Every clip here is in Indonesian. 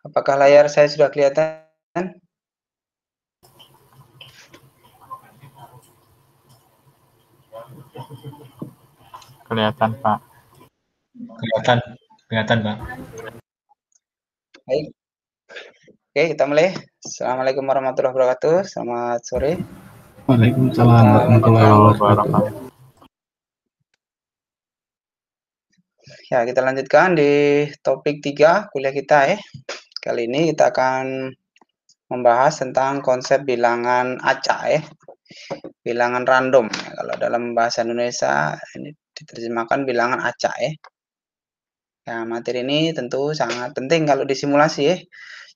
Apakah layar saya sudah kelihatan? Kelihatan, Pak. Kelihatan, Pak. Baik. Oke, kita mulai. Assalamualaikum warahmatullahi wabarakatuh. Selamat sore. Waalaikumsalam warahmatullahi wabarakatuh. Ya, kita lanjutkan di topik 3 kuliah kita ya. Kali ini kita akan membahas tentang konsep bilangan acak ya. Bilangan random. Kalau dalam bahasa Indonesia ini diterjemahkan bilangan acak ya. Ya, materi ini tentu sangat penting kalau di simulasi ya.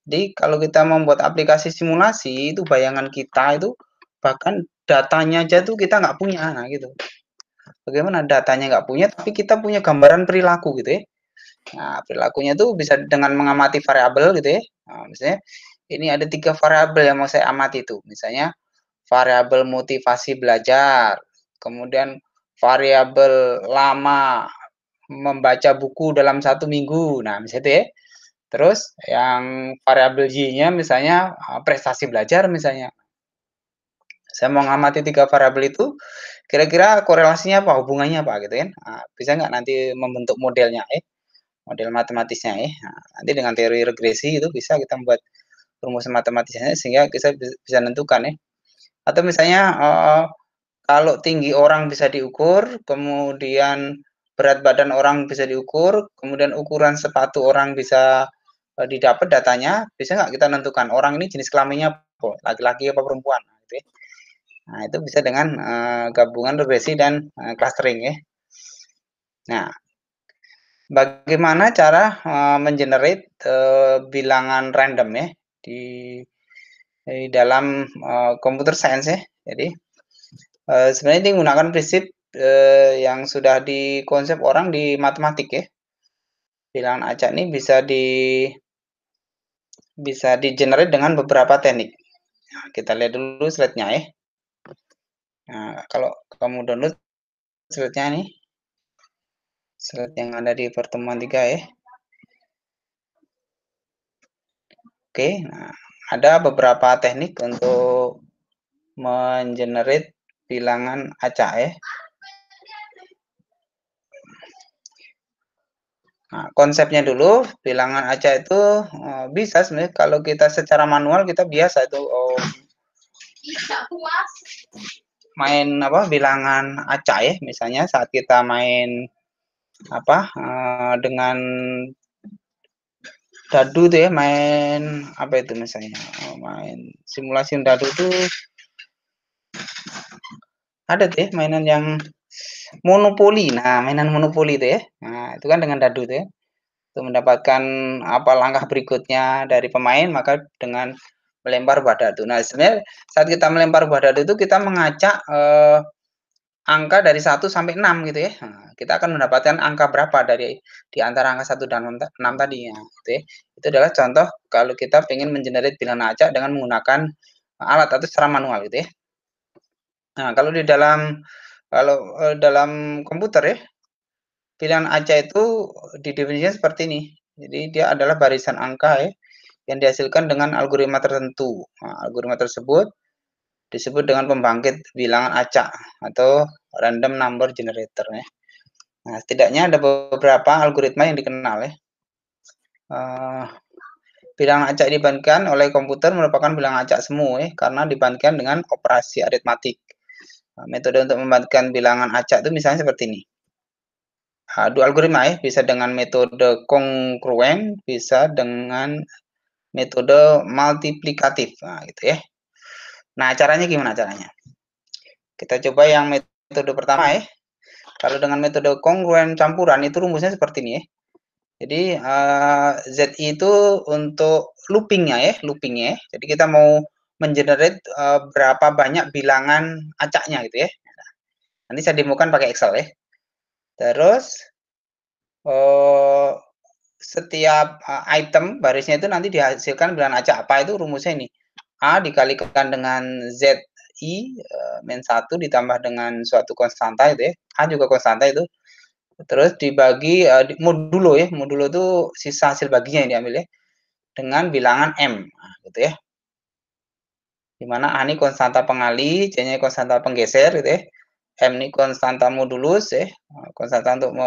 Jadi kalau kita membuat aplikasi simulasi itu bayangan kita itu bahkan datanya aja tuh kita nggak punya, nah gitu. Bagaimana datanya nggak punya tapi kita punya gambaran perilaku gitu ya. Nah, perilakunya tuh bisa dengan mengamati variabel gitu ya. Nah, misalnya ini ada 3 variabel yang mau saya amati itu. Misalnya variabel motivasi belajar, kemudian variabel lama membaca buku dalam 1 minggu. Nah, misalnya itu ya. Terus yang variabel Y-nya misalnya prestasi belajar misalnya. Saya mau ngamati 3 variabel itu, kira-kira korelasinya apa, hubungannya apa gitu kan. Nah, bisa nggak nanti membentuk modelnya model matematisnya ya. Nah, nanti dengan teori regresi itu bisa kita membuat rumus matematisnya sehingga kita bisa menentukan ya. Atau misalnya kalau tinggi orang bisa diukur, kemudian berat badan orang bisa diukur, kemudian ukuran sepatu orang bisa didapat datanya, bisa nggak kita tentukan orang ini jenis kelaminnya apa, laki-laki apa perempuan, gitu ya. Nah, itu bisa dengan gabungan regresi dan clustering ya. Nah, bagaimana cara mengenerate bilangan random ya di dalam computer science ya. Jadi sebenarnya ini menggunakan prinsip yang sudah dikonsep orang di matematik ya. Bilangan acak ini bisa di-generate dengan beberapa teknik. Nah, kita lihat dulu slide-nya ya. Nah, kalau kamu download slide-nya nih, slide yang ada di pertemuan 3 ya. Oke, nah ada beberapa teknik untuk mengenerate bilangan acak ya. Nah, konsepnya dulu bilangan acak itu bisa sebenarnya kalau kita secara manual kita biasa itu main apa bilangan acak ya, misalnya saat kita main apa dengan dadu tuh ya, main apa itu misalnya main simulasi dadu tuh ada tuh ya mainan yang monopoli. Nah, mainan monopoli itu ya. Nah, itu kan dengan dadu tuh ya. Untuk mendapatkan apa langkah berikutnya dari pemain maka dengan melempar buah dadu. Nah, sebenarnya saat kita melempar buah dadu itu kita mengacak angka dari 1 sampai 6 gitu ya. Nah, kita akan mendapatkan angka berapa dari di antara angka 1 dan 6 tadi ya, gitu ya. Itu adalah contoh kalau kita ingin mengenerate bilangan acak dengan menggunakan alat atau secara manual gitu ya. Nah, kalau dalam komputer ya, bilangan acak itu didefinisikan seperti ini. Jadi dia adalah barisan angka ya yang dihasilkan dengan algoritma tertentu. Nah, algoritma tersebut disebut dengan pembangkit bilangan acak atau random number generator ya. Nah, setidaknya ada beberapa algoritma yang dikenal ya. Bilangan acak dibandingkan oleh komputer merupakan bilangan acak semu ya, karena dibandingkan dengan operasi aritmatik. Nah, metode untuk membandingkan bilangan acak itu misalnya seperti ini. Dua algoritma ya, bisa dengan metode kongruen, bisa dengan metode multiplikatif. Nah, gitu ya. Nah, caranya gimana caranya? Kita coba yang metode pertama ya. Kalau dengan metode kongruen campuran itu rumusnya seperti ini ya. Jadi ZI itu untuk loopingnya ya, loopingnya. Jadi kita mau mengenerate berapa banyak bilangan acaknya gitu ya. Nanti saya demokan pakai Excel ya. Terus setiap item barisnya itu nanti dihasilkan bilangan acak apa itu rumusnya ini. A dikalikan dengan ZI min 1 ditambah dengan suatu konstanta itu ya. A juga konstanta itu. Terus dibagi modulo ya. Modulo itu sisa hasil baginya yang diambil ya. dengan bilangan M, nah, gitu ya. Dimana A ini konstanta pengali, C-nya konstanta penggeser, gitu ya. M ini konstanta modulus, ya, konstanta untuk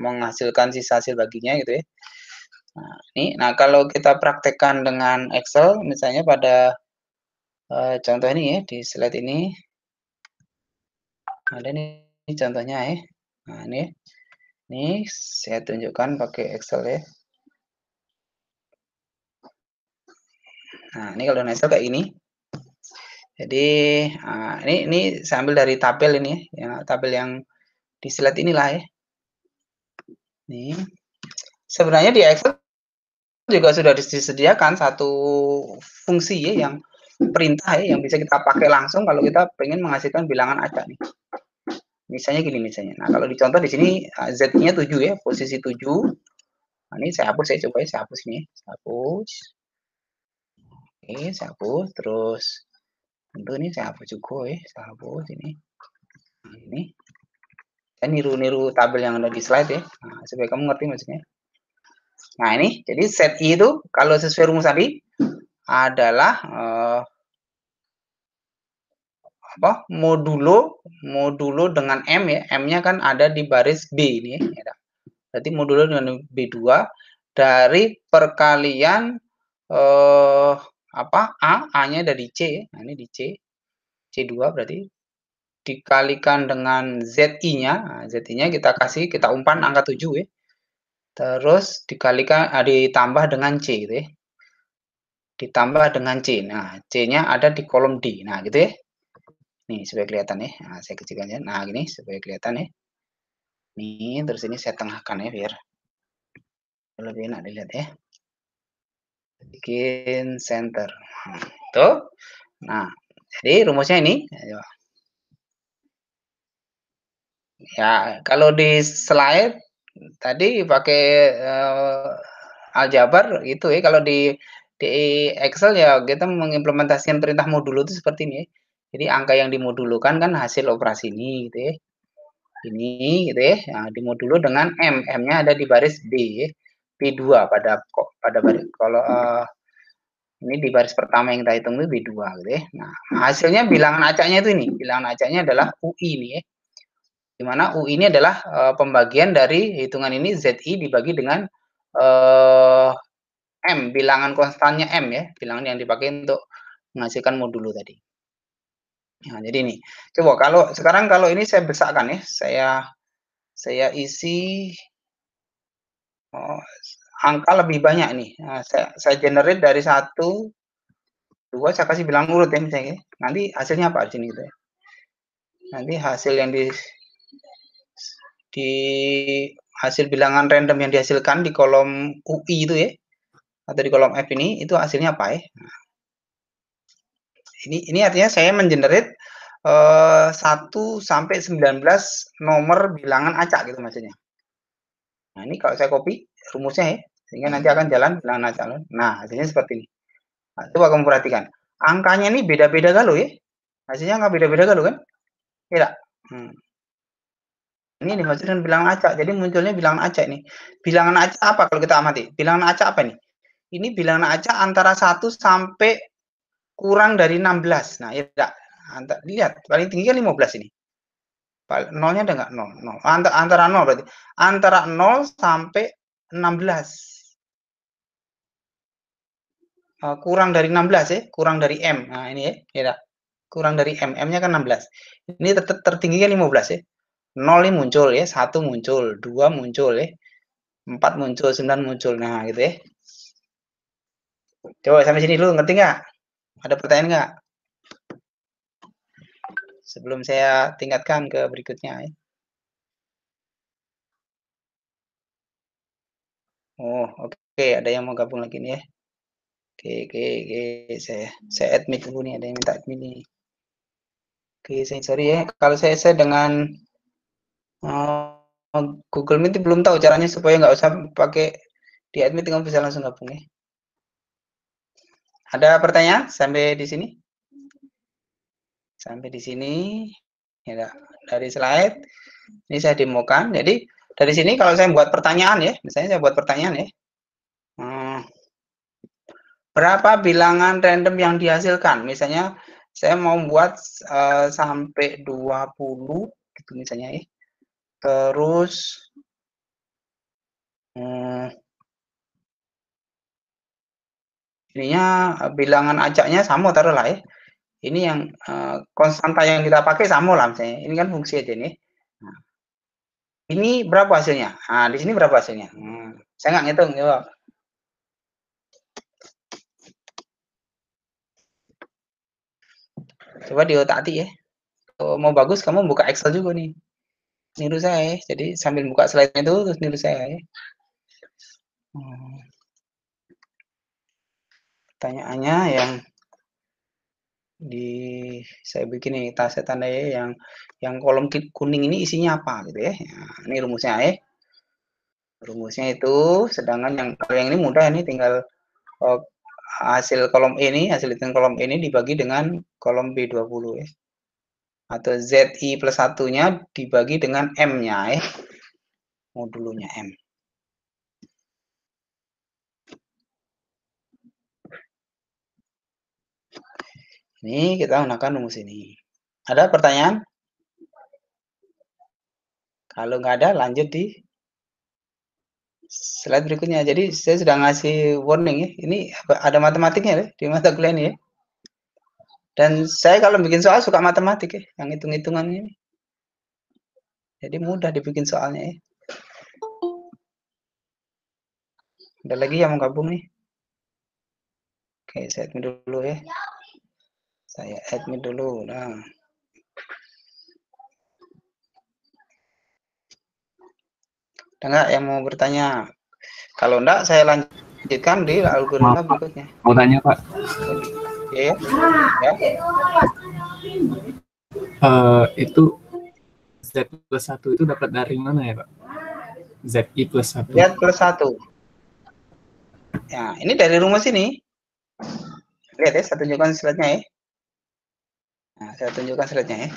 menghasilkan sisa hasil baginya, gitu ya. Nah, kalau kita praktekkan dengan Excel, misalnya pada contoh ini ya, di slide ini ada nih contohnya ya. Nah, ini saya tunjukkan pakai Excel ya. Nah, ini kalau Excel kayak ini. Jadi, ini saya ambil dari tabel ini ya, tabel yang di slide inilah ya. Nih. Sebenarnya di Excel juga sudah disediakan satu fungsi ya, yang perintah ya, yang bisa kita pakai langsung kalau kita pengen menghasilkan bilangan acak nih. Misalnya gini misalnya. Nah, kalau dicontoh di sini Z-nya 7 ya, posisi 7. Nah, ini saya hapus, saya coba ya, saya hapus ini. Saya hapus. Oke, saya hapus. Terus tentu ini saya hapus juga ya, saya hapus ini. Nah, ini saya niru-niru tabel yang ada di slide ya. Nah, supaya kamu ngerti maksudnya. Nah, ini jadi set I itu kalau sesuai rumus tadi adalah modulo dengan M ya. M-nya kan ada di baris B ini ya. Berarti modulo dengan B2 dari perkalian A-nya dari C. Nah, ini di C. C2 berarti dikalikan dengan ZI-nya. Nah, ZI-nya kita umpan angka 7 ya. Terus dikalikan ditambah dengan C gitu ya. Ditambah dengan C. Nah, C-nya ada di kolom D. Nah, gitu ya. Nih, supaya kelihatan ya. Nah, saya kecilkan ya. Nah, gini supaya kelihatan ya. Nih, terus ini saya tengahkan ya biar lebih enak dilihat ya. Bikin center. Nah, tuh. Nah, jadi rumusnya ini. Ya, kalau di slide tadi pakai aljabar gitu ya. Kalau di Excel ya kita mengimplementasikan perintah modulo itu seperti ini ya. Jadi angka yang dimodulukan kan hasil operasi ini gitu ya. Ini gitu ya. Nah, dimodulo dengan M. M-nya ada di baris B ya. B2 pada baris kalau ini di baris pertama yang kita hitung itu B2 gitu ya. Nah, hasilnya bilangan acaknya itu ini. Bilangan acaknya adalah UI ini ya. Di mana UI ini adalah pembagian dari hitungan ini ZI dibagi dengan M, bilangan konstannya M ya, bilangan yang dipakai untuk menghasilkan modulo tadi. Nah, jadi ini. Coba sekarang kalau ini saya besarkan ya, saya isi angka lebih banyak nih. Nah, saya generate dari 1, 2, saya kasih bilangan urut ya misalnya. Nanti hasilnya apa di sini gitu ya. Nanti hasil yang di hasil bilangan random yang dihasilkan di kolom UI itu ya, atau di kolom F ini, itu hasilnya apa ya. Nah, ini artinya saya mengenerate 1 sampai 19 nomor bilangan acak gitu maksudnya. Nah, ini kalau saya copy rumusnya ya, sehingga nanti akan jalan bilangan acak. Nah, hasilnya seperti ini. Nah, coba kamu perhatikan. Angkanya ini beda-beda galau ya. Hasilnya nggak beda-beda galau kan? Tidak. Ini dimaksud dengan bilangan acak. Jadi munculnya bilangan acak ini. Bilangan acak apa kalau kita amati? Bilangan acak apa nih? Ini bilangan acak antara 1 sampai kurang dari 16. Nah, ya lihat, paling tinggi kan 15 ini. Nolnya ada nggak? 0. Antara 0 berarti. Antara 0 sampai 16. Kurang dari 16 ya. Kurang dari M. Nah, ini ya. Kurang dari M. M-nya kan 16. Ini tertinggi kan 15 ya. 0 ini muncul ya. 1 muncul. 2 muncul ya. 4 muncul. 9 muncul. Nah, gitu ya. Coba sampai sini dulu. Ngerti nggak? Ada pertanyaan nggak? Sebelum saya tingkatkan ke berikutnya ya. Oh, oke. Ada yang mau gabung lagi nih ya. Oke. Saya admit dulu nih. Ada yang minta admit nih. Oke, sorry ya. Kalau saya dengan Google Meet belum tahu caranya supaya nggak usah pakai di admit, kamu bisa langsung gabung ya. Ada pertanyaan sampai di sini? Sampai di sini ya, dari slide ini saya demokan. Jadi dari sini kalau saya buat pertanyaan ya, misalnya saya buat pertanyaan ya. berapa bilangan random yang dihasilkan. Misalnya saya mau buat sampai 20 gitu misalnya ya. Terus ininya bilangan acaknya sama taruhlah ya. Ini yang konstanta yang kita pakai sama lah misalnya. Ini kan fungsi aja nih. Nah, ini berapa hasilnya? Nah, di sini berapa hasilnya? Saya nggak ngitung, coba. Coba diotak-atik ya. Kalau mau bagus, kamu buka Excel juga nih. Niru saya ya. Jadi sambil buka slide-nya itu, terus niru saya ya. Pertanyaannya yang saya bikin nih, saya tandai yang kolom kuning ini isinya apa gitu ya. Nah, ini rumusnya ya. Rumusnya itu, sedangkan yang kalau yang ini mudah, ini tinggal hasil kolom ini, hasil hitungan kolom ini dibagi dengan kolom B20 ya. Atau ZI plus 1-nya dibagi dengan M-nya ya. Modulnya M. Ini kita gunakan rumus ini. Ada pertanyaan? Kalau nggak ada, lanjut di slide berikutnya. Jadi saya sudah ngasih warning ya. Ini ada matematiknya ya, di mata kuliah ini ya. Dan saya kalau bikin soal suka matematik ya, yang hitung-hitungan ini. Jadi mudah dibikin soalnya ya. Ada lagi yang mau gabung nih? Oke, saya admit dulu ya. Saya admit dulu. Nah. Ada nggak yang mau bertanya? Kalau enggak, saya lanjutkan di algoritma berikutnya. Mau tanya, Pak. Ya, ya. Itu Z plus 1 itu dapat dari mana ya, Pak? ZI plus 1. Z plus 1. Ya, ini dari rumus ini. Lihat ya, saya tunjukkan slide-nya ya. Nah, saya tunjukkan slide-nya ya.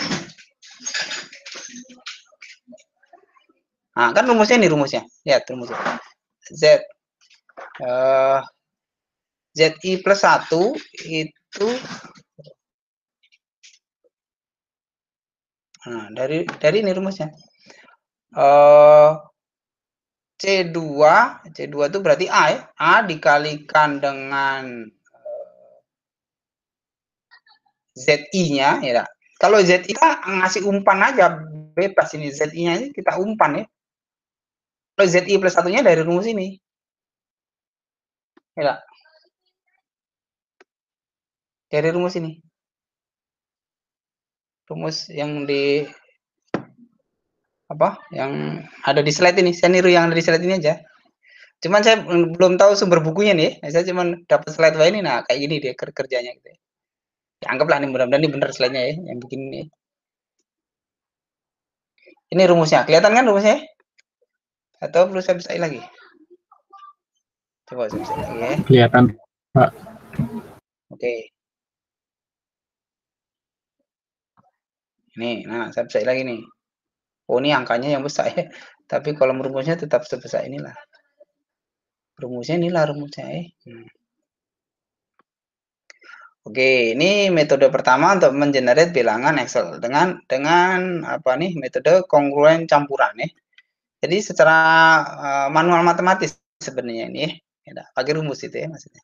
Nah, kan rumusnya ini rumusnya. Lihat rumusnya. ZI plus 1 itu nah, dari ini rumusnya. C2 itu berarti A ya. A dikalikan dengan ZI-nya ya. Kalau ZI kita ngasih umpan aja bebas ini, ZI-nya ini kita umpan ya. Kalau ZI plus 1-nya dari rumus ini. Ya. Dari rumus ini. Rumus yang di apa? Yang ada di slide ini. Saya niru yang ada di slide ini aja. Cuman saya belum tahu sumber bukunya nih. Saya cuma dapat slide ini, nah kayak gini dia kerjanya gitu. Ya, anggaplah nih mudah-mudahan ini benar slide-nya ya, yang bikin ini. Ini rumusnya. Kelihatan kan rumusnya? Atau perlu saya bisain lagi? Coba saya bisain lagi ya. Kelihatan, Pak. Oke. Ini, nah saya bisain lagi nih. Oh, ini angkanya yang besar ya. Tapi kolom rumusnya tetap sebesar inilah. Rumusnya inilah rumusnya ya. Oke, ini metode pertama untuk mengenerate bilangan Excel dengan apa nih? Metode kongruen campuran ya. Jadi secara manual matematis sebenarnya ini ya, pakai rumus itu ya maksudnya.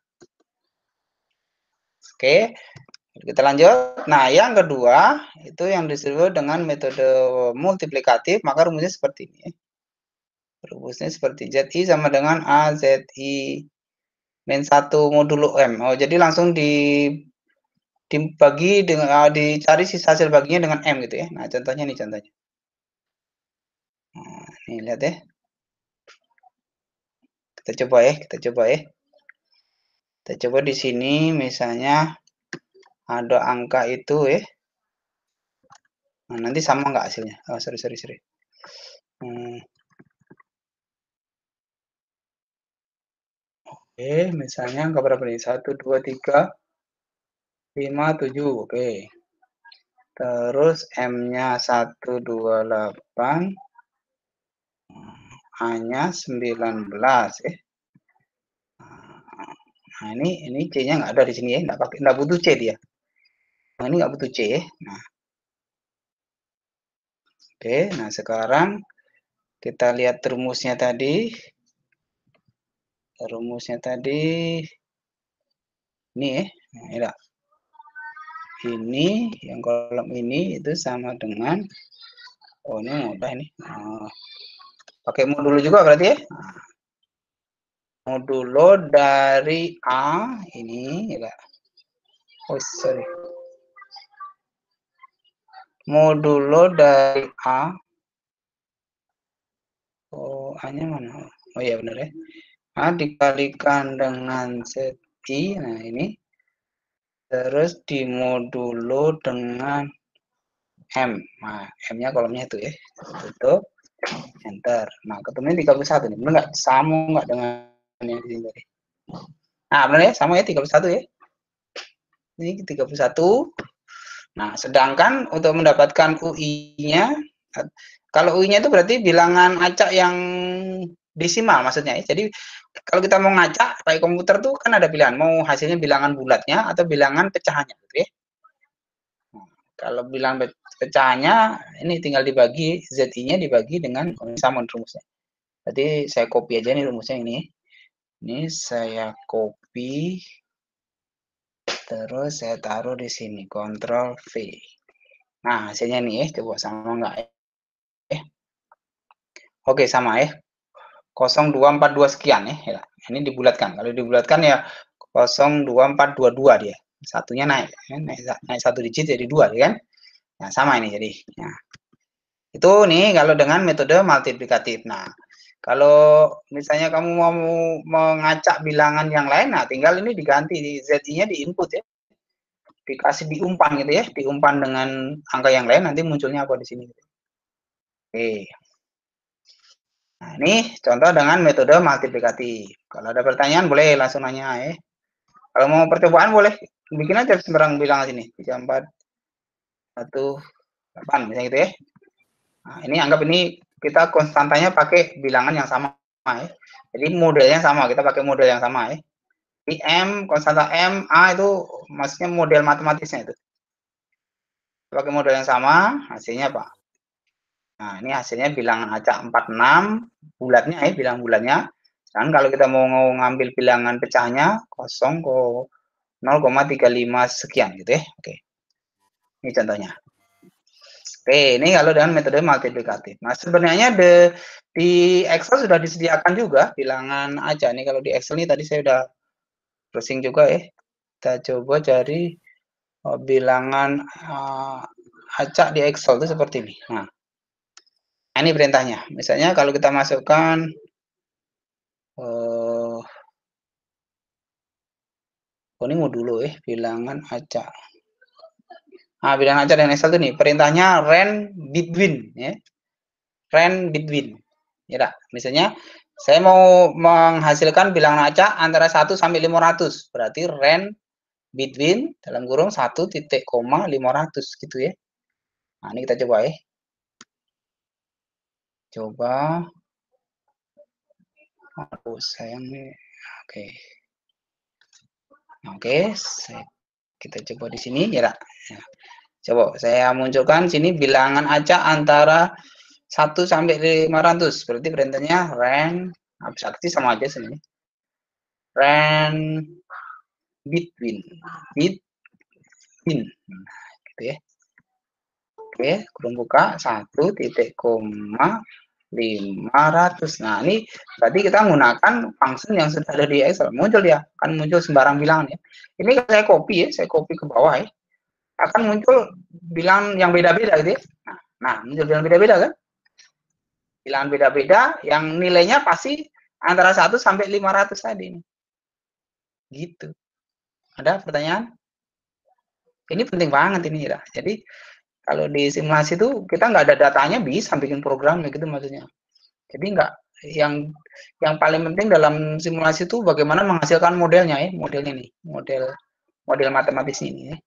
Oke, kita lanjut. Nah, yang kedua itu yang disebut dengan metode multiplikatif, maka rumusnya seperti ini. Rumusnya seperti ZI sama dengan AZI min 1 modulo M. Oh, jadi langsung dibagi dengan dicari sisa hasil baginya dengan M gitu ya. Nah, contohnya nih contohnya. Nah, nih lihat ya. Kita coba ya. Kita coba di sini misalnya ada angka itu ya. Nah, nanti sama nggak hasilnya? Oh, sorry. Oke, misalnya angka berapa nih? 1, 2, 3, 5, 7. Oke. Terus M-nya 128. A-nya 19 ya. Nah, ini C-nya nggak ada di sini ya, nggak butuh C dia. Nah, ini nggak butuh C ya. Nah, oke, nah sekarang kita lihat rumusnya tadi. Rumusnya tadi ini ya. Nah, ini yang kolom ini itu sama dengan, oh ini mudah ini. Nah, pakai modulo juga berarti ya. Nah, modulo dari A ini ya. Oh sorry. Modulo dari A. Oh, A-nya mana? Oh iya benar ya. A dikalikan dengan ZI. Nah, ini. Terus dimodulo dengan M. Nah, M-nya kolomnya itu ya. Tutup. Enter. Nah, ketemunya 31 nih. Benar nggak? Sama nggak dengan yang di sini tadi? Nah, benar ya? Sama ya 31 ya. Ini 31. Nah, sedangkan untuk mendapatkan UI-nya, kalau UI-nya itu berarti bilangan acak yang desimal maksudnya ya. Jadi kalau kita mau ngacak pakai komputer tuh kan ada pilihan mau hasilnya bilangan bulatnya atau bilangan pecahannya gitu ya. Nah, kalau bilangan pecahannya ini tinggal dibagi ZI-nya dibagi dengan sama rumusnya. Jadi saya copy aja nih rumusnya ini. Ini saya copy terus saya taruh di sini Ctrl V. Nah, hasilnya nih ya, coba sama enggak ya? Oke, sama ya. 0242 sekian ya. Ini dibulatkan. Kalau dibulatkan ya 02422 dia. Satunya naik, ya. naik satu digit jadi 2 ya kan? Nah, sama ini jadi. Nah, itu nih kalau dengan metode multiplikatif. Nah, kalau misalnya kamu mau mengacak bilangan yang lain, nah tinggal ini diganti ZI-nya di input ya. Dikasih diumpan gitu ya, diumpan dengan angka yang lain nanti munculnya apa di sini. Oke. Nah, ini contoh dengan metode multiplikatif. Kalau ada pertanyaan boleh langsung nanya ya. Kalau mau percobaan boleh bikin aja sembarang bilangan sini. 3, 4, 1, 8 misalnya gitu ya. Nah, ini anggap ini kita konstantanya pakai bilangan yang sama ya. Jadi modelnya sama, kita pakai model yang sama ya. Di M, konstanta M, A itu maksudnya model matematisnya itu. Pakai model yang sama, hasilnya apa? Nah, ini hasilnya bilangan acak 46, bulatnya ya, bilangan bulatnya. Dan kalau kita mau ngambil bilangan pecahnya 0,35 sekian gitu ya. Oke. Ini contohnya. Oke, ini kalau dengan metode multiplikatif. Nah, sebenarnya di Excel sudah disediakan juga bilangan acak. Nih kalau di Excel ini tadi saya sudah browsing juga ya. Kita coba cari bilangan acak di Excel itu seperti ini. Nah, ini perintahnya. Misalnya kalau kita masukkan oh ini modulo ya, bilangan acak. Nah, bilangan acak dan Excel itu nih, perintahnya range between ya. Range between. Ya, misalnya saya mau menghasilkan bilangan acak antara 1 sampai 500. Berarti range between dalam kurung 1,500 gitu ya. Nah, ini kita coba ya. Coba. Aduh, sayang nih. Oke. Oke, kita coba di sini ya. Coba saya munculkan sini bilangan acak antara 1 sampai 500. Berarti perintahnya range abstraksi sama aja sini. Range between. Between. Nah, gitu ya. Oke, kurung buka 1,500. Nah, ini berarti kita menggunakan function yang sudah ada di Excel. Muncul ya, akan muncul sembarang bilangan ya. Ini saya copy ya, saya copy ke bawah ya. Akan muncul bilangan yang beda-beda gitu ya. Nah, muncul bilangan beda-beda kan? Bilangan beda-beda yang nilainya pasti antara 1 sampai 500 tadi. Gitu. Ada pertanyaan? Ini penting banget ini ya. Jadi kalau di simulasi itu kita nggak ada datanya bisa bikin program gitu maksudnya. Jadi nggak yang paling penting dalam simulasi itu bagaimana menghasilkan modelnya ya, modelnya nih, model matematisnya ini ya.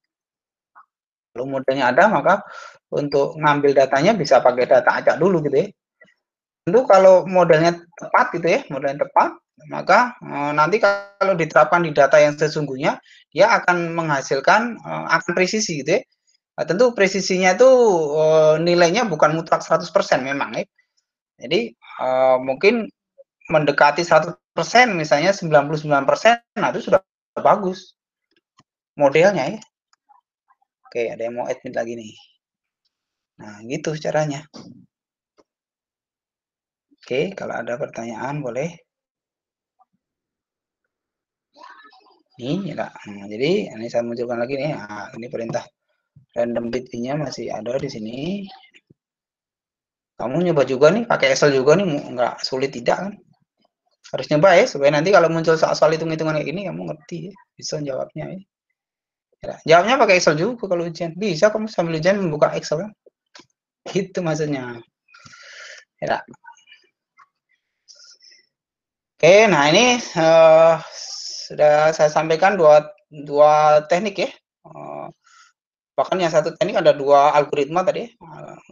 Kalau modelnya ada maka untuk ngambil datanya bisa pakai data acak dulu gitu ya. Tentu kalau modelnya tepat gitu ya, modelnya tepat Maka nanti kalau diterapkan di data yang sesungguhnya, dia akan menghasilkan akan presisi gitu ya. Nah, tentu presisinya itu nilainya bukan mutlak 100% memang ya. Jadi mungkin mendekati 100%, misalnya 99%, nah itu sudah bagus modelnya ya. Oke, ada yang mau admit lagi nih. Nah, gitu caranya. Oke, kalau ada pertanyaan boleh. Nih, ya, nah, jadi ini saya munculkan lagi nih. Nah, ini perintah random bit-nya masih ada di sini. Kamu nyoba juga nih, pakai Excel juga nih, nggak sulit tidak kan? Harus nyoba ya, supaya nanti kalau muncul soal-soal hitung-hitungan kayak gini, kamu ngerti ya, bisa jawabnya ya. Ya, jawabnya pakai Excel juga kalau ujian. Bisa kamu sambil ujian membuka Excel kan? Gitu maksudnya. Ya. Oke, nah ini sudah saya sampaikan dua teknik ya. Bahkan yang satu teknik ada dua algoritma tadi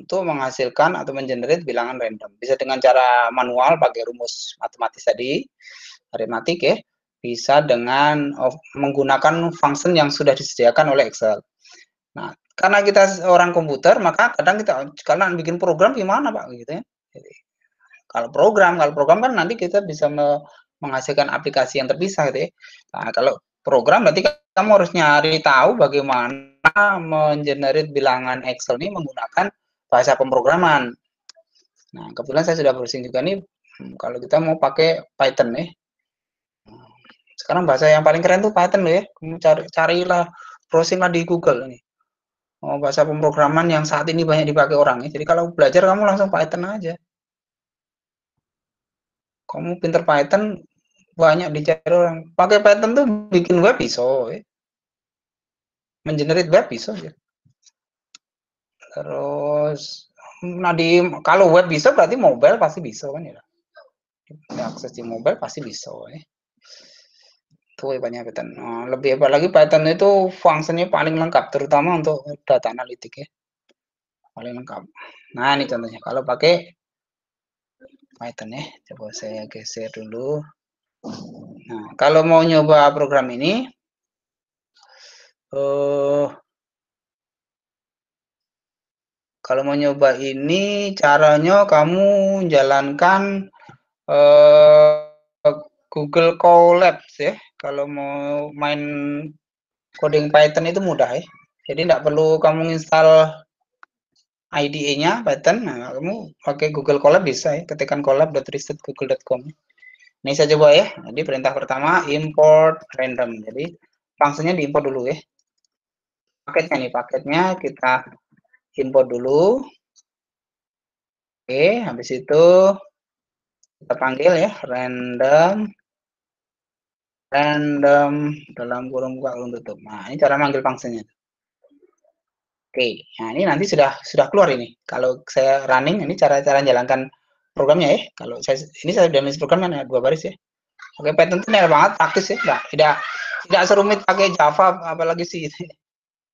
untuk menghasilkan atau mengenerate bilangan random. Bisa dengan cara manual pakai rumus matematis tadi, aritmatik ya. Bisa dengan menggunakan function yang sudah disediakan oleh Excel. Nah, karena kita orang komputer, maka kadang kita karena bikin program gimana Pak gitu ya. Jadi, kalau program kan nanti kita bisa menghasilkan aplikasi yang terpisah gitu ya. Nah, kalau program berarti kamu harus nyari tahu bagaimana mengenerate bilangan Excel ini menggunakan bahasa pemrograman. Nah, kebetulan saya sudah browsing juga nih, kalau kita mau pakai Python nih. Sekarang bahasa yang paling keren tuh Python loh ya. Kamu carilah, browsinglah di Google nih. Oh, bahasa pemrograman yang saat ini banyak dipakai orang ya. Jadi kalau belajar kamu langsung Python aja. Kamu pinter Python, banyak dicari orang. Pakai Python tuh bikin web bisa ya. Mengenerate web bisa ya. Terus kalau web bisa berarti mobile pasti bisa kan ya. Akses di mobile pasti bisa ya. Itu hebatnya Python. Lebih hebat lagi Python itu fungsinya paling lengkap terutama untuk data analitik ya. Paling lengkap. Nah, ini contohnya kalau pakai Python ya. Coba saya geser dulu. Nah, kalau mau nyoba program ini kalau mau nyoba ini caranya kamu jalankan Google Colab ya. Kalau mau main coding Python itu mudah ya. Jadi tidak perlu kamu install IDE-nya Python. Nah, kamu pakai Google Colab bisa ya. Ketikkan colab.researchgoogle.com. Ini saya coba ya. Jadi perintah pertama import random. Jadi fungsinya diimport dulu ya. Paketnya kita import dulu. Oke, habis itu kita panggil ya random dalam kurung buka kurung tutup. Nah, ini cara manggil fungsinya. Oke, nah ini nanti sudah keluar ini. Kalau saya running, ini cara jalankan programnya ya. Kalau saya sudah menulis program kan 2 baris ya. Oke, Python itu banget, praktis ya. Tidak serumit pakai Java, apalagi sih.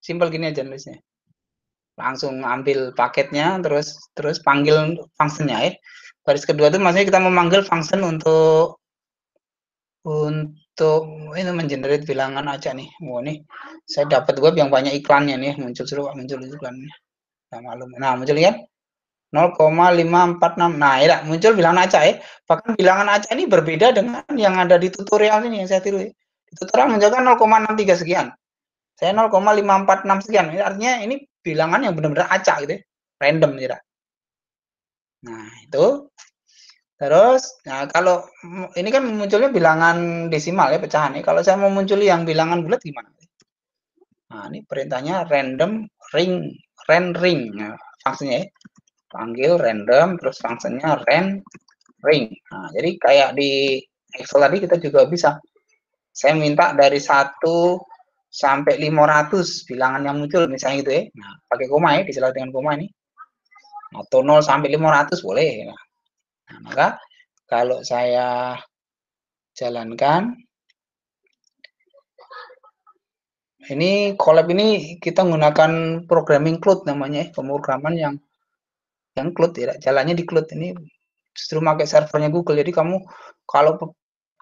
Simple gini aja nulisnya. Langsung ambil paketnya, terus panggil fungsinya ya. Baris kedua itu maksudnya kita memanggil function untuk ini mengenerate bilangan aja nih. Wah, nih saya dapat web yang banyak iklannya nih, muncul iklannya. Nah, malum. Nah, muncul kan 0,546. Nah, ya muncul bilangan acak ya. Bahkan bilangan acak ini berbeda dengan yang ada di tutorial ini yang saya tiru ya. Di tutorial menunjukkan 0,63 sekian. Saya 0,546 sekian. Ini artinya ini bilangan yang benar-benar acak gitu ya. Random ya. Nah, itu. Terus, nah kalau ini kan munculnya bilangan desimal ya, pecahan ya. Kalau saya mau muncul yang bilangan bulat gimana? Nah, ini perintahnya random ring. Nah, fungsinya ya. Panggil random, terus fungsinya ring. Nah, jadi kayak di Excel tadi kita juga bisa. Saya minta dari 1 sampai 500 bilangan yang muncul, misalnya gitu ya. Nah, pakai koma ya, diselah dengan koma ini. Atau 0 sampai 500 boleh. Nah, maka kalau saya jalankan, ini Colab ini kita menggunakan programming cloud namanya, pemrograman yang cloud ya, jalannya di cloud ini justru pakai servernya Google. Jadi kamu kalau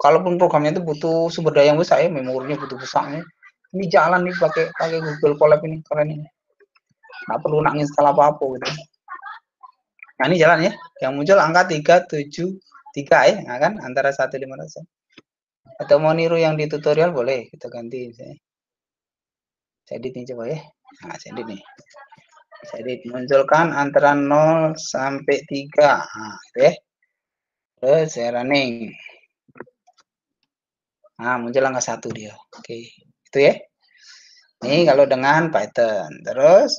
kalaupun programnya itu butuh sumber daya yang besar ya, memorinya butuh besarnya. Ini jalan nih pakai Google Colab ini, keren ini. Nggak perlu nak install apa-apa gitu. Nah ini jalan ya, yang muncul angka 373 ya, nah, kan antara 1-500. Atau mau niru yang di tutorial boleh kita ganti misalnya. Saya edit nih coba ya. Nah, saya edit nih. Saya edit munculkan antara 0 sampai 3. Nah, gitu ya. Terus saya running. Nah, muncul angka 1 dia. Oke, itu ya. Ini kalau dengan Python. Terus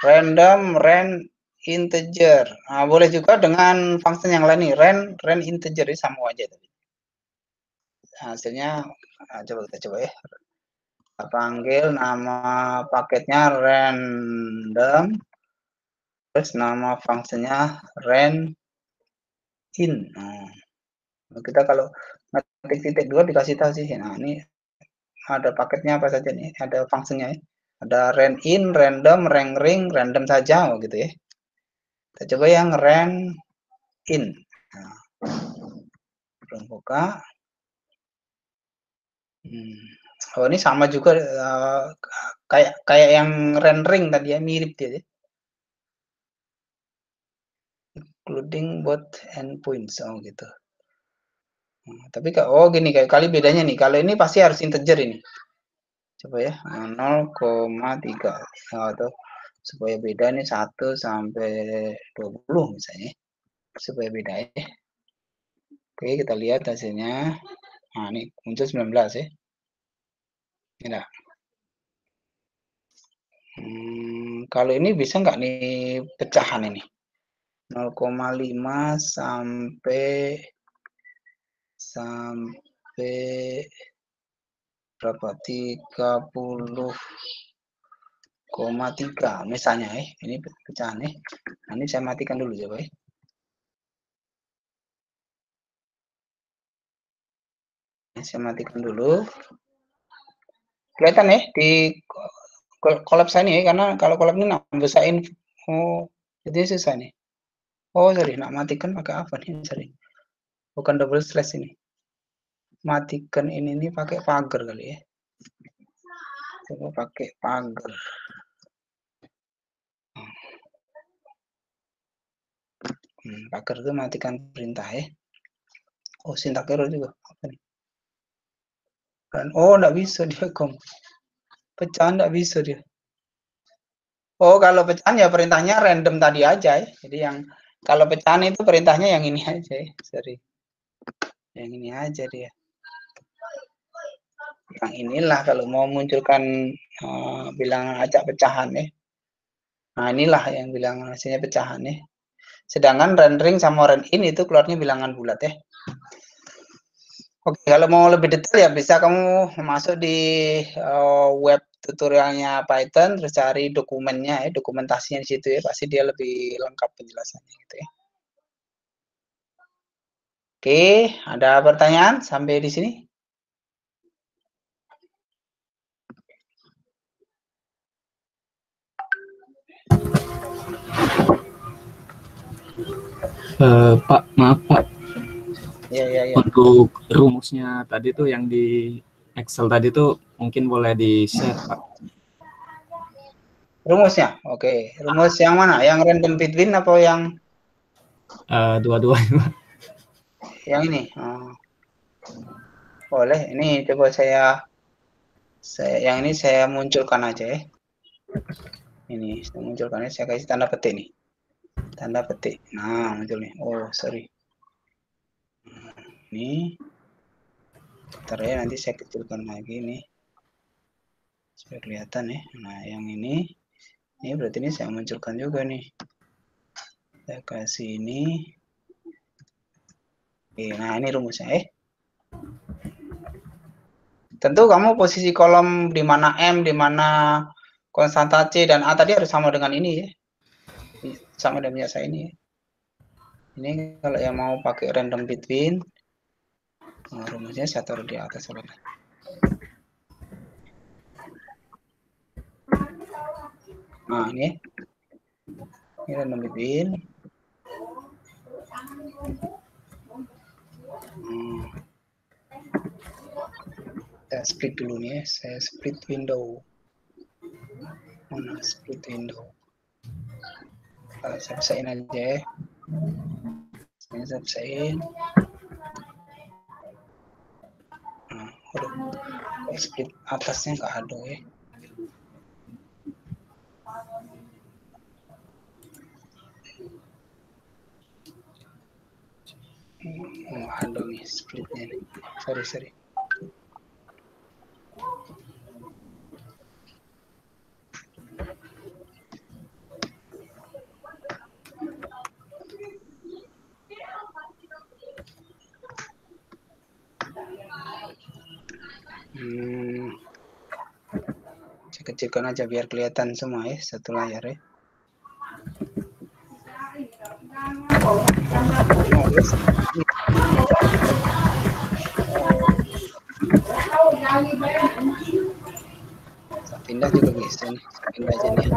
random range integer. Nah, boleh juga dengan function yang lain nih, range integer ini sama aja tadi. Hasilnya coba kita coba ya. Kita panggil nama paketnya random, terus nama fungsinya range in. Nah, kita kalau ngetik titik 2 dikasih tahu sih. Nah, ini ada paketnya apa saja nih? Ada fungsinya ya. Ada range in, random, range ring, random saja, gitu ya. Kita coba yang range in. Nah, buka. Oh, ini sama juga kayak yang rendering tadi ya, mirip dia ya. Including both endpoints, oh gitu. Tapi oh gini kayak kali bedanya nih. Kalau ini pasti harus integer ini. Coba ya, 0,3 atau supaya beda nih 1 sampai 20 misalnya. Supaya beda ya. Oke, kita lihat hasilnya. Nah, ini muncul 19 ya. Ini kalau ini bisa nggak nih pecahan ini? 0,5 sampai berapa? 30,3 misalnya ya. Ini pecahan ya. Nah, ini saya matikan dulu coba ya. Saya matikan dulu. Kelihatan ya di kolab saya nih ya, karena kalau kolab ini nambahin jadi susah nih. Oh sorry, nak matikan pakai apa nih? Sorry, bukan double slash ini. Matikan ini nih pakai pagar kali ya. Coba pakai pagar. Pagar itu matikan perintah ya. Oh syntax error juga. Apa nih? Oh enggak bisa dia kom. Pecahan enggak bisa dia. Oh kalau pecahan ya perintahnya random tadi aja ya. Jadi yang kalau pecahan itu perintahnya yang ini aja ya. Sorry. Yang ini aja dia. Yang inilah kalau mau munculkan bilangan acak pecahan ya. Nah inilah yang bilangan hasilnya pecahan ya. Sedangkan rendering sama rand in itu keluarnya bilangan bulat ya. Oke, kalau mau lebih detail ya bisa kamu masuk di web tutorialnya Python, terus cari dokumennya ya, dokumentasinya di situ ya, pasti dia lebih lengkap penjelasannya gitu ya. Oke, ada pertanyaan sampai di sini? Pak, maaf Pak. Ya. Untuk rumusnya tadi tuh yang di Excel tadi tuh mungkin boleh di-share, Pak. Rumusnya? Oke. Rumus yang mana? Yang random between atau yang dua-duanya, Pak. Yang ini? Boleh. Ini coba yang ini saya munculkan aja ya. Ini saya munculkan ya, saya kasih tanda petik nih. Tanda petik. Nah, muncul nih. Oh, sorry. Ini ntar ya, nanti saya kecilkan lagi nih supaya kelihatan ya. Nah yang ini berarti ini saya munculkan juga nih, saya kasih ini. Nah ini rumusnya tentu kamu posisi kolom di mana M, di mana konstanta C dan A tadi harus sama dengan ini ya, sama dengan biasa ini ya. Ini kalau yang mau pakai random between, rumusnya saya taruh di atas apa? Nah ini random between. Saya split dulu nih, saya split window. Mana split window? Saya bisain aja ya. Saya bisain. Nah, udah. Split atasnya nggak ada ya. Ada nih splitnya nih. Sorry. Saya kecilkan aja biar kelihatan semua ya, satu layar ya. Saya pindah juga bisa nih, saya pindah aja nih.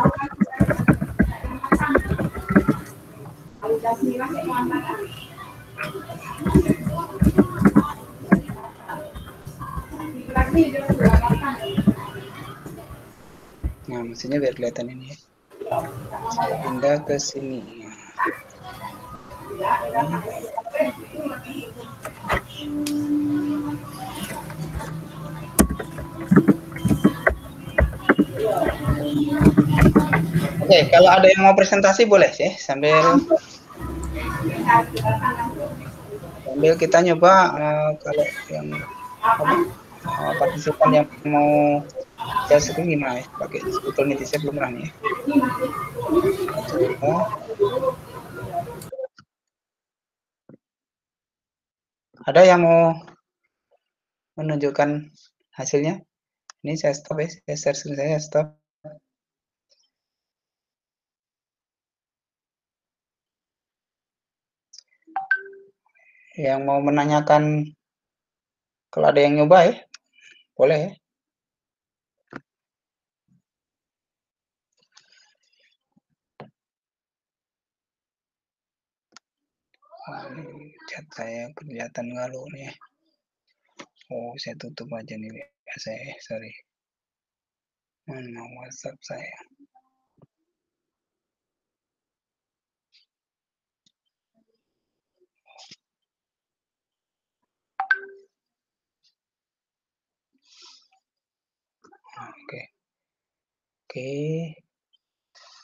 Nah, maksudnya biar kelihatan ini ya. Saya pindah ke sini. Oke, kalau ada yang mau presentasi boleh sih, sambil kita nyoba kalau yang partisipan yang mau share screen gimana ya, pakai Google Meet, saya belum pernah nih ya. Coba. Ada yang mau menunjukkan hasilnya? Ini saya stop ya, saya share screen, saya stop. Yang mau menanyakan, kalau ada yang nyoba ya, boleh ya. Chat saya kelihatan galau nih. Oh, saya tutup aja nih saya, sorry. Mana WhatsApp saya? Oke.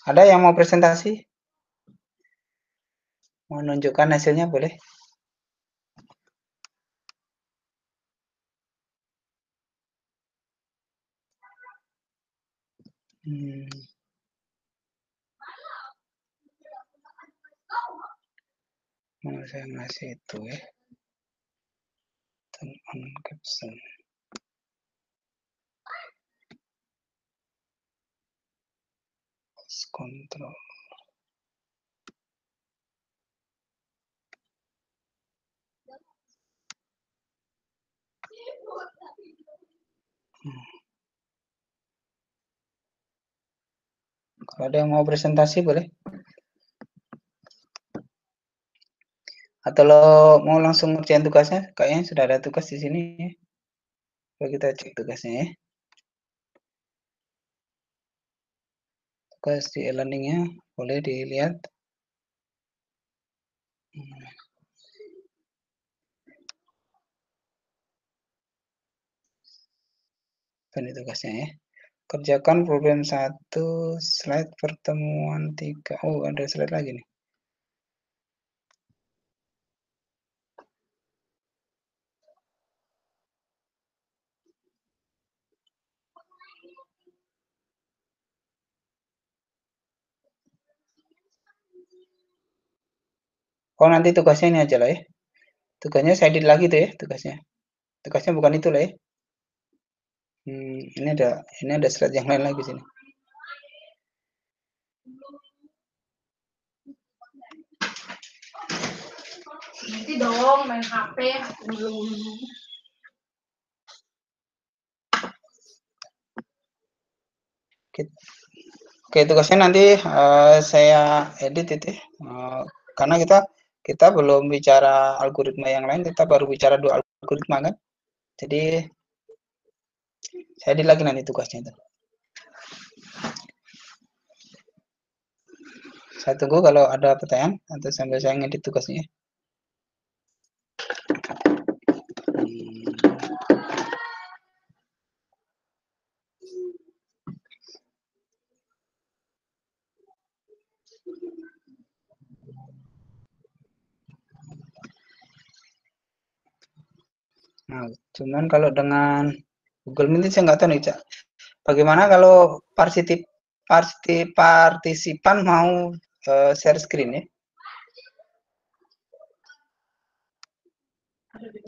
Ada yang mau presentasi? Mau menunjukkan hasilnya boleh? Mau saya ngasih itu ya. Turn on caption. Control. Kalau ada yang mau presentasi boleh? Atau lo mau langsung ngerjain tugasnya? Kayaknya sudah ada tugas di sini. Coba kita cek tugasnya ya. Tugas di e-learningnya boleh dilihat. Ini tugasnya ya. Kerjakan problem 1, slide pertemuan 3. Oh, ada slide lagi nih. Oh, nanti tugasnya ini aja lah ya. Tugasnya saya edit lagi tuh ya, tugasnya. Tugasnya bukan itu lah ya. Ini ada slide yang lain lagi sini. Nanti dong main HP belum. Oke, tugasnya nanti saya edit itu karena kita belum bicara algoritma yang lain, kita baru bicara dua algoritma kan. Jadi Saya edit lagi nanti tugasnya itu. Saya tunggu kalau ada pertanyaan atau sambil saya ngedit tugasnya. Nah, cuman kalau dengan Google Meet saya nggak tahu nih, Cak. Bagaimana kalau partisipan mau share screen ya?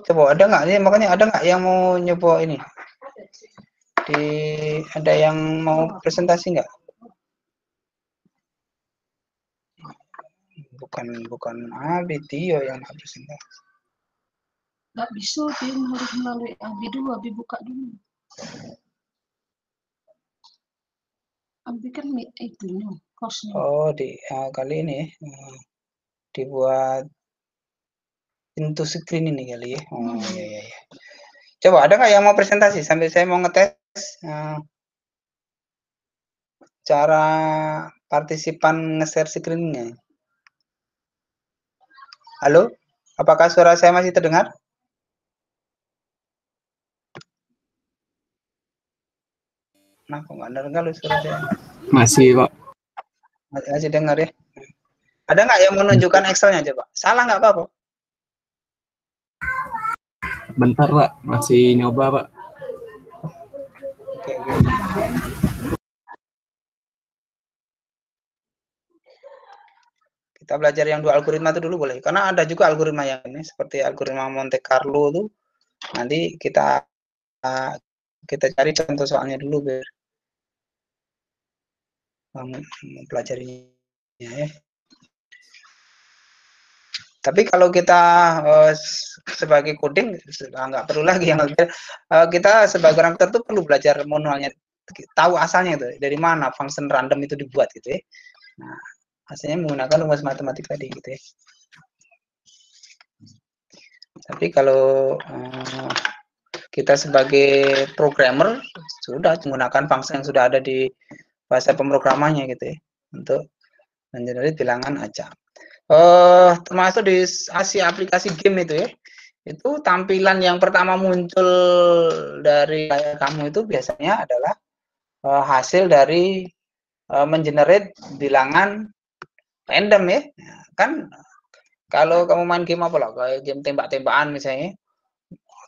Coba ada nggak nih? Makanya ada nggak yang mau nyoba ini? Ada yang mau presentasi nggak? Bukan video yang mau presentasi. Nggak bisa, dia harus melalui Abi dulu, Abi buka dulu. Abi kan itunya, course-nya. Oh, kali ini dibuat pintu screen ini kali ya. Oh iya. Coba ada nggak yang mau presentasi sambil saya mau ngetes cara partisipan nge-share screen-nya. Halo, apakah suara saya masih terdengar? Nah, kok nggak dengar lu suara saya? Masih, Pak. Masih dengar ya? Ada nggak yang menunjukkan Excel-nya coba? Salah nggak apa-apa? Bentar, Pak. Masih nyoba, Pak. Oke. Kita belajar yang 2 algoritma itu dulu boleh. Karena ada juga algoritma yang ini seperti algoritma Monte Carlo tuh. Nanti kita cari contoh soalnya dulu biar mempelajarinya ya. Tapi kalau kita sebagai coding nggak perlu lagi yang kita sebagai orang tentu perlu belajar manualnya, tahu asalnya itu dari mana function random itu dibuat gitu ya. Nah, hasilnya menggunakan rumus matematik tadi gitu ya. Tapi kalau kita sebagai programmer sudah menggunakan function yang sudah ada di bahasa pemrogramannya gitu ya untuk mengenerate bilangan acak. Termasuk di aplikasi game itu ya, itu tampilan yang pertama muncul dari layar kamu itu biasanya adalah hasil dari mengenerate bilangan random ya. Kan kalau kamu main game apa lah, kayak game tembak-tembakan misalnya,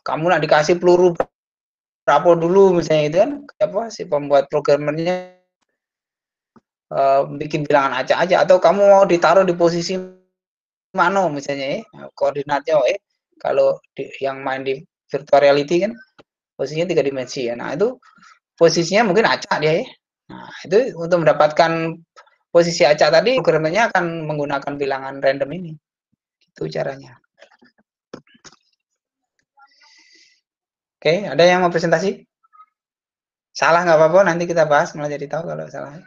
kamu nak dikasih peluru berapa dulu misalnya itu kan, apa si pembuat programmernya bikin bilangan acak aja, atau kamu mau ditaruh di posisi mana misalnya ya, koordinatnya kalau yang main di virtual reality kan posisinya 3 dimensi ya. Nah, itu posisinya mungkin acak dia ya. Nah, itu untuk mendapatkan posisi acak tadi programnya akan menggunakan bilangan random ini. Itu caranya. Oke, ada yang mau presentasi? Salah nggak apa-apa, nanti kita bahas malah jadi tahu kalau salah.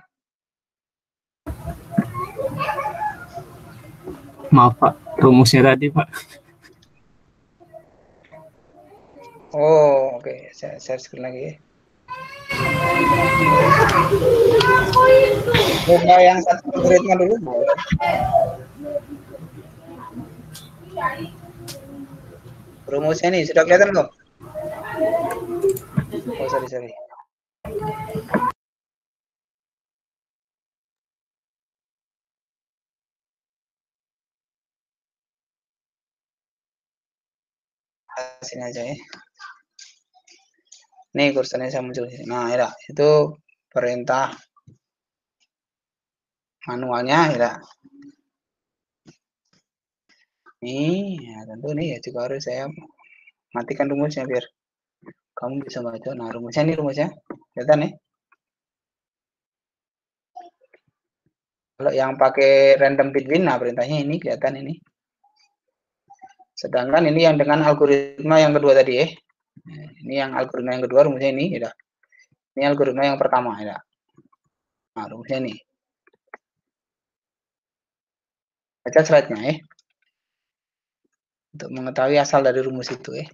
Maaf, Pak. Rumusnya tadi, Pak. Oh, oke. Saya share screen lagi ya. Coba yang satu algoritma dulu boleh. Rumusnya nih sudah kelihatan belum? Oh, sorry. Sini aja ya. Nih kursornya saya muncul di sini. Nah, ya, itu perintah manualnya ya. Nih, ya tentu nih ya juga harus saya matikan rumusnya biar kamu bisa baca. Nah, rumusnya nih rumusnya. Kelihatan nih. Kalau yang pakai random between, nah perintahnya ini kelihatan ini. Sedangkan ini yang dengan algoritma yang kedua tadi ya. Ini yang algoritma yang kedua rumusnya ini ya. Ini algoritma yang pertama ya. Nah, rumusnya ini. Baca slide-nya ya. Untuk mengetahui asal dari rumus itu ya.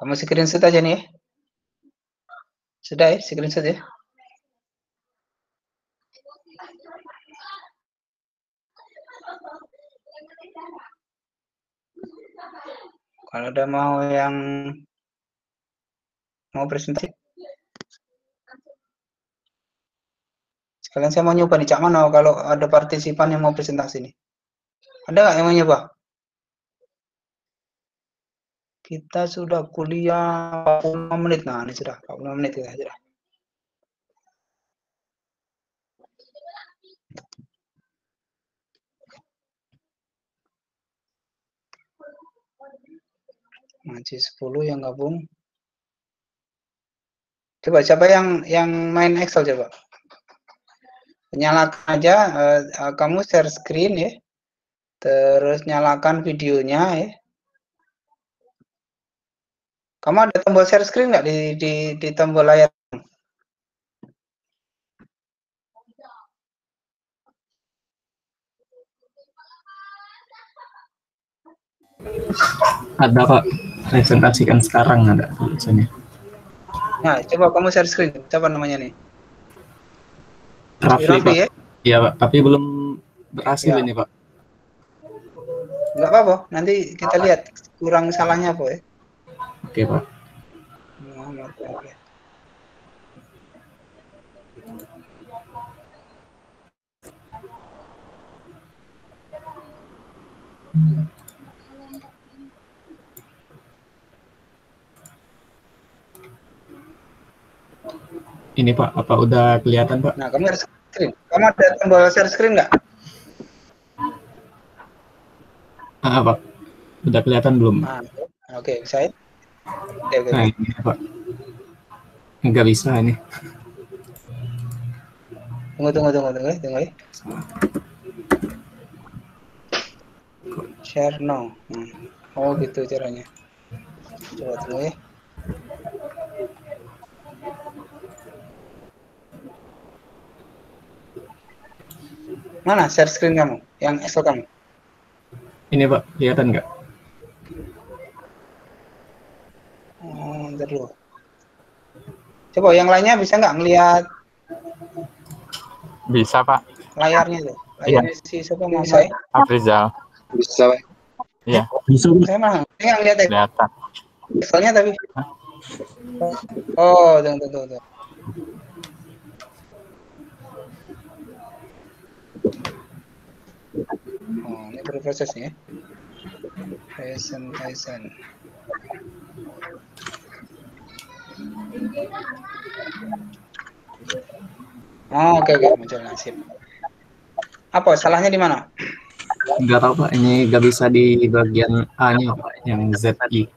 Kamu screenshot aja nih ya. Sudah ya, screenshot ya. Kalau ada mau yang mau presentasi, sekalian saya mau nyoba nih, Cak Mano, kalau ada partisipan yang mau presentasi nih. Ada nggak yang mau nyoba? Kita sudah kuliah 45 menit. Nah, ini sudah 45 menit ya, sudah. Masih 10 yang gabung. Coba siapa yang main Excel coba? Nyalakan aja, kamu share screen ya. Terus nyalakan videonya ya. Kamu ada tombol share screen nggak di tombol layar? Ada Pak, presentasikan sekarang ada tulisannya. Nah, coba kamu share screen. Siapa namanya nih? Rafli Rafli Pak. ya? Iya Pak, tapi belum berhasil Ya. ini Pak. Nggak apa-apa, nanti kita lihat kurang salahnya apa ya. Oke Pak. Muhammad Rafli. Ini Pak, apa udah kelihatan Pak? Nah, kamu share screen. Kamu ada tombol share screen nggak? Pak, udah kelihatan belum? Nah, oke, saya. Oke. Nah ini Pak, nggak bisa ini. Tunggu ya. Share now. Oh, gitu caranya. Coba tunggu ya. Mana share screen kamu? Yang Excel kamu? Ini Pak, kelihatan nggak? Oh, bentar dulu. Coba yang lainnya bisa nggak ngelihat Bisa, Pak. layarnya tuh? Layarnya si siapa mau Bisa. saya? Afrizal. Bisa. Iya, Bisa Saya mah nggak ngelihat kelihatan. Excelnya tapi. Oh, tunggu. Oh, ini berproses ya. Presentation. Oh, oke, muncul nasib. Apa salahnya di mana? Nggak tahu Pak, ini nggak bisa di bagian A-nya Pak, yang ZI.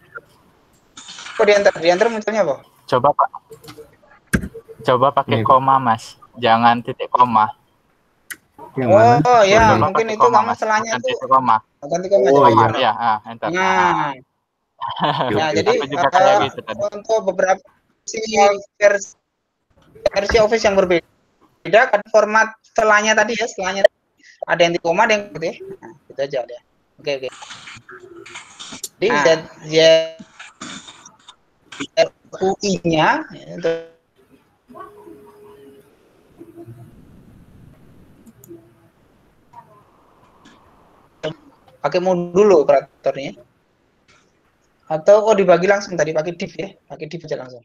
Kok di enter munculnya apa? Coba, Pak. Coba pakai Ini, Pak. koma, Mas. Jangan titik koma. Yang mana? Oh, ya, Coba mungkin pakai itu koma, kamu Mas. salahnya Bukan tuh titik koma. ganti koma Oh, aja. iya. Iya, enter. Nah, nah, Oke. jadi Aku juga kayak gitu tadi. untuk beberapa versi Office yang berbeda kan format setelahnya tadi ya, setelahnya ada yang di koma, ada yang gitu ya. Nah, itu aja deh. Oke. Jadi UI-nya itu pakai modul operatornya. Atau dibagi langsung tadi pakai div ya, pakai div aja langsung.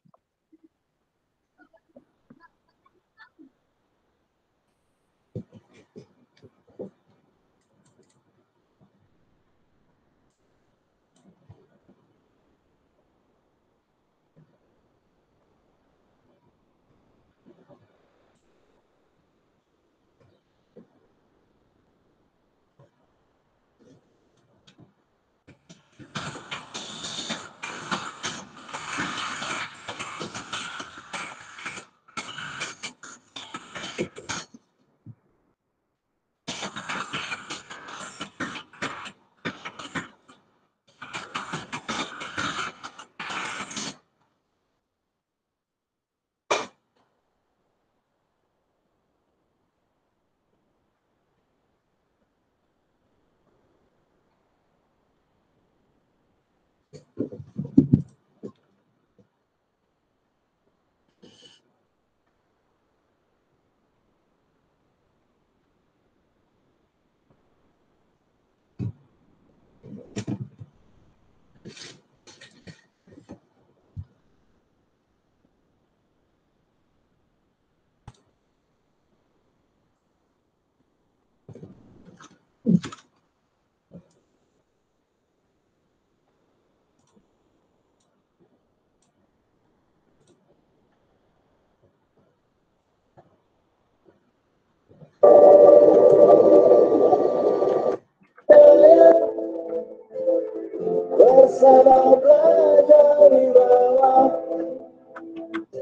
Bersama belajar di bawah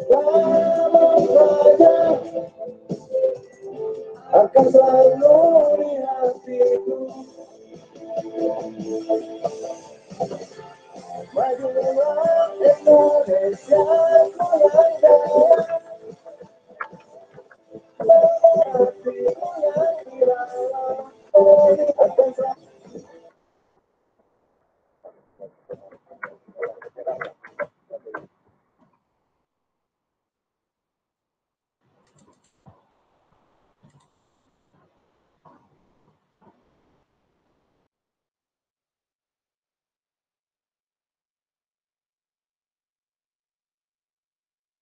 namun saja akan selalu di hatiku. Majulah Indonesia ku yang jaya.